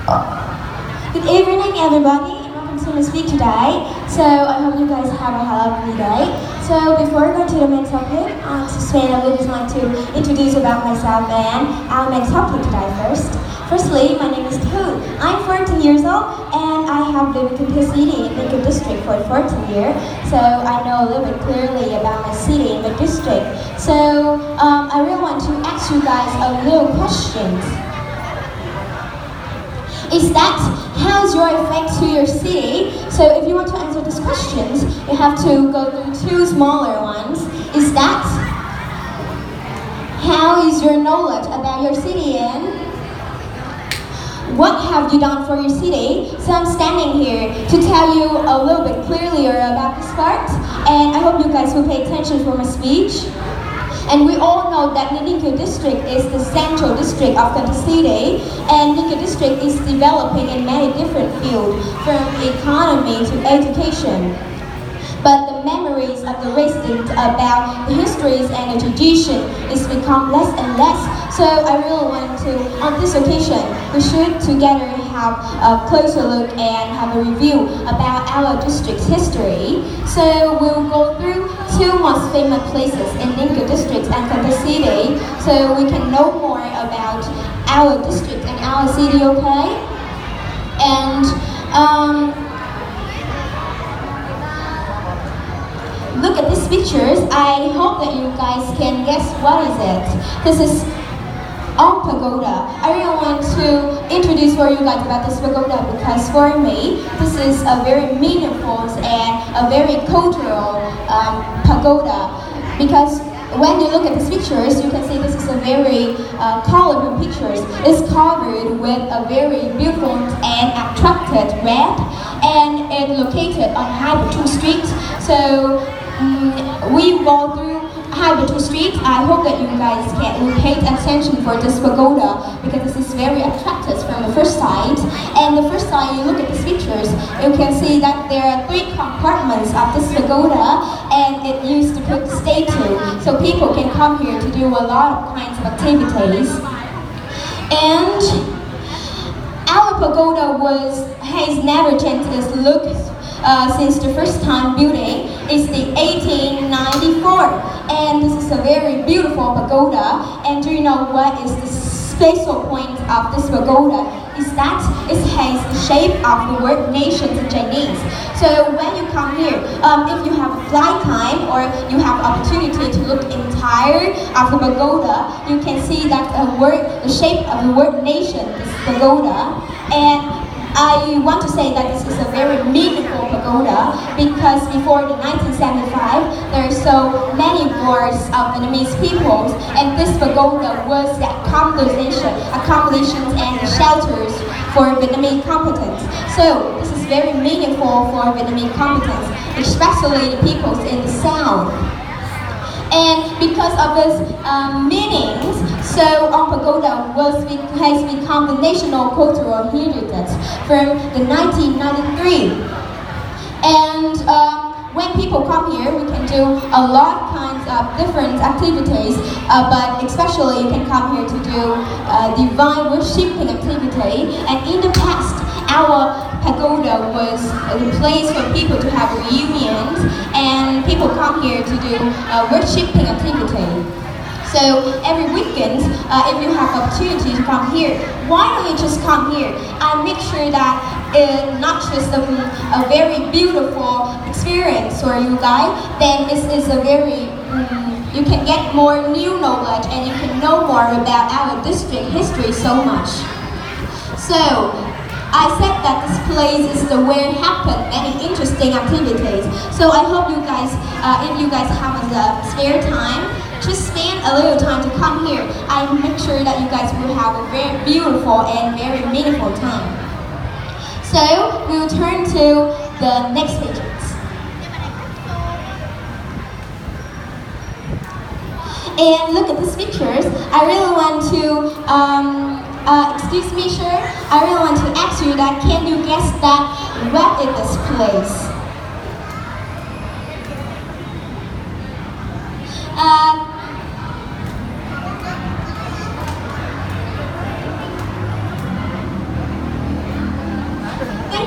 Good evening, everybody, and welcome to my speak today. So I hope you guys have a lovely day. So before going to the main topic, to spend a little time to introduce about myself and our main topic today first. Firstly, my name is Thư. I'm 14 years old and I have lived in Cần Thơ City in Ninh Kiều district for 14 years. So I know a little bit clearly about my city and my district. So I really want to ask you guys a little questions. Is that how's your effect to your city? So if you want to answer these questions, you have to go through two smaller ones. Is that how is your knowledge about your city and what have you done for your city? So I'm standing here to tell you a little bit clearly about this part, and I hope you guys will pay attention for my speech. And we all know that Ninh Kiều district is the central district of Cần Thơ City, and Ninh Kiều district is developing in many different fields, from economy to education. But the memories of the residents about the histories and the tradition is become less and less. So I really want to, on this occasion, we should together have a closer look and have a review about our district's history. So we'll go through two most famous places in Ninh Kiều district and Cần Thơ City, so we can know more about our district and our city, okay? And look at these pictures. I hope that you guys can guess what is it. This is on pagoda. I really want to introduce for you guys about this pagoda because for me, this is a very meaningful and a very cultural pagoda. Because when you look at these pictures, you can see this is a very colorful pictures. It's covered with a very beautiful and attractive red, and it's located on Highway 2 Street. So we go through Highway 2 Street. I hope that you guys will pay attention for this pagoda because this is very attractive from the first side. And the first time you look at these pictures, you can see that there are 3 compartments of this pagoda, and it used to put statue, so people can come here to do a lot of kinds of activities. And our pagoda has never changed its look since the first time building. It's the 1894, and this is a very beautiful pagoda. And do you know what is the special point of this pagoda? Is that it has the shape of the word nations in Chinese. So when you come here, if you have a flight time or you have opportunity to look entire of the pagoda, you can see that the shape of the word nation is pagoda. And I want to say that this is a very meaningful pagoda because before the 1975, there are so many wars of Vietnamese peoples, and this pagoda was the accommodations and the shelters for Vietnamese competence. So this is very meaningful for Vietnamese competence, especially the peoples in the south. And because of its meanings, so on pagoda has become the national cultural heritage from the 1993. And when people come here, we can do a lot of kinds of different activities, but especially you can come here to do divine worshiping activity. And in the past, our pagoda was the place for people to have reunions, and people come here to do worshiping activity. So every weekend, if you have opportunity to come here, why don't you just come here and make sure that it's not just a very beautiful experience for you guys, then it's a very, you can get more new knowledge and you can know more about our district history so much. So I said that this place is the where happen many interesting activities. So I hope you guys, if you guys have a spare time, just spend a little time to come here. I make sure that you guys will have a very beautiful and very meaningful time. So we'll turn to the next pages. And look at these pictures. I really want to, excuse me, sir. I really want to ask you that, can you guess that what is this place?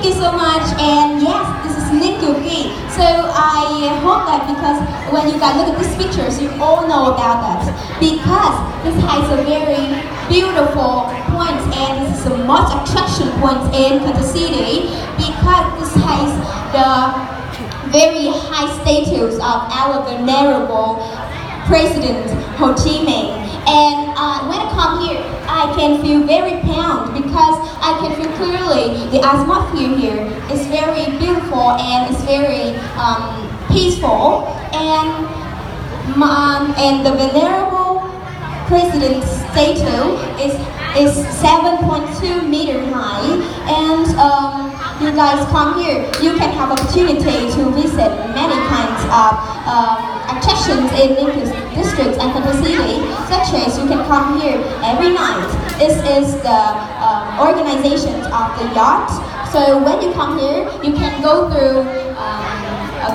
Thank you so much. And yes, this is Ninh Kiều. So I hope that because when you guys look at these pictures, you all know about that. Because this has a very beautiful point, and this is the most attraction point in Cần Thơ City. Because this has the very high status of our venerable President Ho Chi Minh. And when I come here, I can feel very proud because I can feel clearly the atmosphere here is very beautiful and it's very peaceful. And the venerable President's statue is 7.2 meters high. And you guys come here, you can have opportunity to visit many kinds of attractions in Ninh Kiều district and Cần Thơ City, such as you can come here every night. This is the organization of the yacht. So when you come here, you can go through a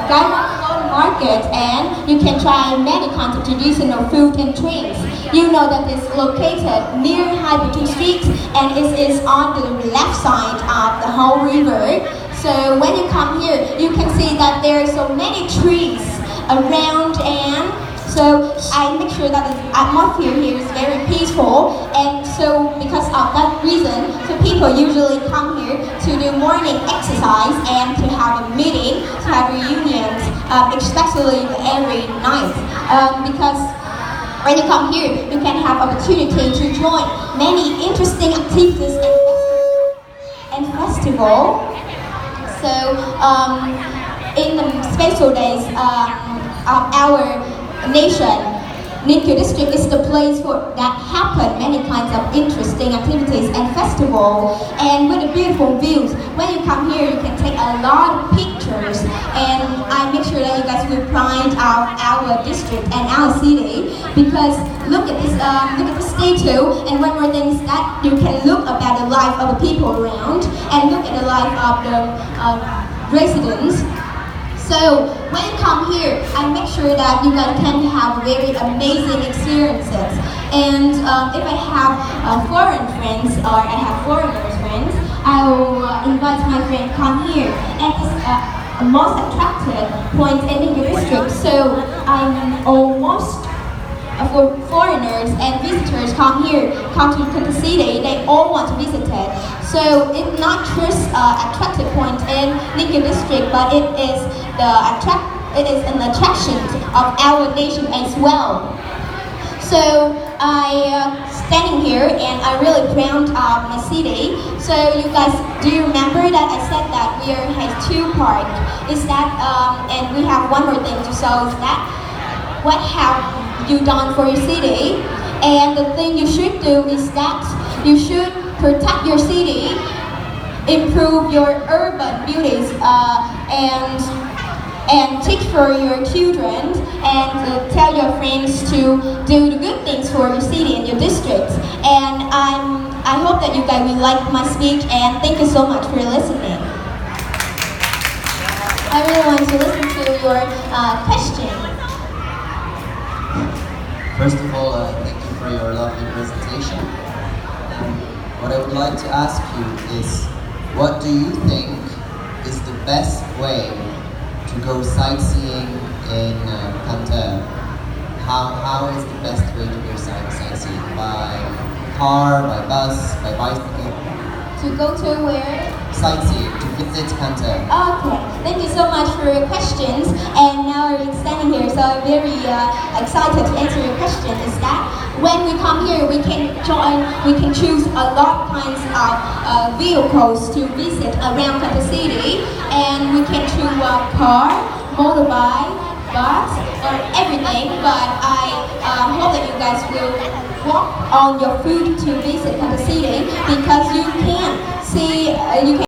market and you can try many kinds of traditional food and drinks. You know that it's located near Hai Street and it is on the left side of the whole river. So when you come here, you can see that there are so many trees around, and so I make sure that the atmosphere here is very peaceful. And so because of that reason, so people usually come here to do morning exercise and to have a meeting, to have reunions, especially every night. Because when you come here, you can have opportunity to join many interesting activities and festival. So in the special days of our nation, Ninh Kiều district is the place that happen many kinds of interesting activities and festival, and with the beautiful views. When you come here, you can take a lot of pictures, and I make sure that you guys will pride of our district and our city, because look at this statue. And one more thing is that you can look about the life of the people around and look at the life of the residents. So when you come here, I make sure that you guys can have very amazing experiences. And if I have foreign friends or I have foreigners friends, I will invite my friend come here. And it's the most attractive point in the district. So I'm almost for foreigners and visitors come to Cần Thơ City, they all want to visit it. So it's not just attractive point in Ninh Kiều district, but it is an attraction of our nation as well. So I standing here and I'm really proud of my city. So you guys, do you remember that I said that we have two parks? Is that and we have one more thing to show, is that what have you done for your city? And the thing you should do is that you should protect your city, improve your urban beauties, and teach for your children, and tell your friends to do the good things for your city and your district. And I hope that you guys will like my speech, and thank you so much for listening. I really want to listen to your question. First of all, thank you for your lovely presentation. What I would like to ask you is, what do you think is the best way to go sightseeing in Cần Thơ? How is the best way to go sightseeing? By car, by bus, by bicycle? To go to where? Sightseeing, to visit Cần Thơ. Okay, thank you so much for your questions. And now we're standing here, so I'm very excited to answer your question. Is that when we come here, we can choose a lot of kinds of vehicles to visit around Cần Thơ City, and we can choose a car, motorbike, bus, or everything. But I hope that you guys will walk on your foot to visit Cần Thơ City, because you can